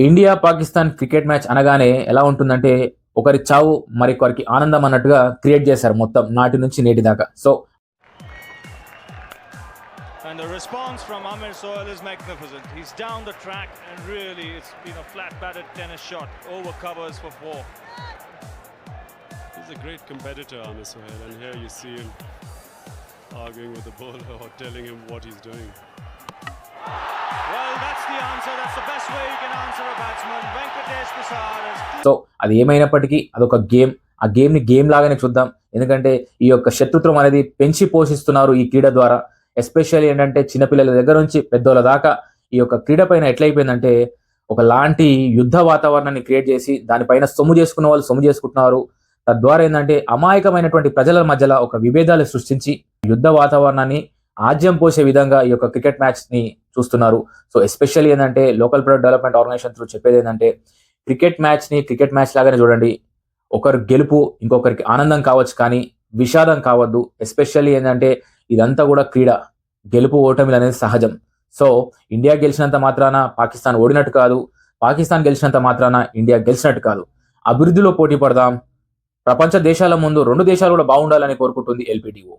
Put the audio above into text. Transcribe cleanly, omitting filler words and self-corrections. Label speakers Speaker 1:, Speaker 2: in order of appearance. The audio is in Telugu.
Speaker 1: ఇండియా పాకిస్తాన్ క్రికెట్ మ్యాచ్ అనగానే ఎలా ఉంటుందంటే ఒకరి చావు మరొకరికి ఆనందం అన్నట్టుగా క్రియేట్ చేశారు మొత్తం నాటి నుంచి నేటి దాకా. So
Speaker 2: And the response from Amir Sohail is magnificent. He's down the track and really it's been a flat batted tennis shot over covers for 4.
Speaker 3: He's a great competitor, Amir Sohail, and here you see him arguing with the bowler or telling him what he's doing.
Speaker 2: Well, that's the answer. That's the best way you can answer a batsman. Venkatesh Prasad is...
Speaker 1: so అది ఏమైనప్పటికీ అదొక గేమ్. ఆ గేమ్ని గేమ్ లాగానే చూద్దాం. ఎందుకంటే ఈ యొక్క శత్రుత్వం అనేది పెంచి పోషిస్తున్నారు ఈ క్రీడ ద్వారా. ఎస్పెషల్లీ ఏంటంటే చిన్నపిల్లల దగ్గర నుంచి పెద్దోళ్ళ దాకా ఈ యొక్క క్రీడ పైన ఎట్లయిపోయిందంటే ఒకలాంటి యుద్ధ వాతావరణాన్ని క్రియేట్ చేసి దానిపైన సొమ్ము చేసుకున్న వాళ్ళు సొమ్ము చేసుకుంటున్నారు. తద్వారా ఏంటంటే అమాయకమైనటువంటి ప్రజల మధ్యలో ఒక విభేదాలు సృష్టించి యుద్ధ వాతావరణాన్ని ఆజ్యం పోసే విధంగా ఈ యొక్క క్రికెట్ మ్యాచ్ ని చూస్తున్నారు. సో ఎస్పెషల్లీ ఏంటంటే local product development organisation through చెప్పేది ఏంటంటే క్రికెట్ మ్యాచ్ లాగానే చూడండి. ఒకరు గెలుపు ఇంకొకరికి ఆనందం కావచ్చు, కానీ విషాదం కావద్దు. ఎస్పెషల్లీ ఏంటంటే ఇదంతా కూడా క్రీడ, గెలుపు ఓటమిలు అనేది సహజం. సో ఇండియా గెలిచినంత మాత్రాన పాకిస్తాన్ ఓడినట్టు కాదు, పాకిస్తాన్ గెలిచినంత మాత్రాన ఇండియా గెలిచినట్టు కాదు. అభివృద్ధిలో పోటీ పడదాం. ప్రపంచ దేశాల ముందు రెండు దేశాలు కూడా బాగుండాలని కోరుకుంటుంది ఎల్పిటిఓ.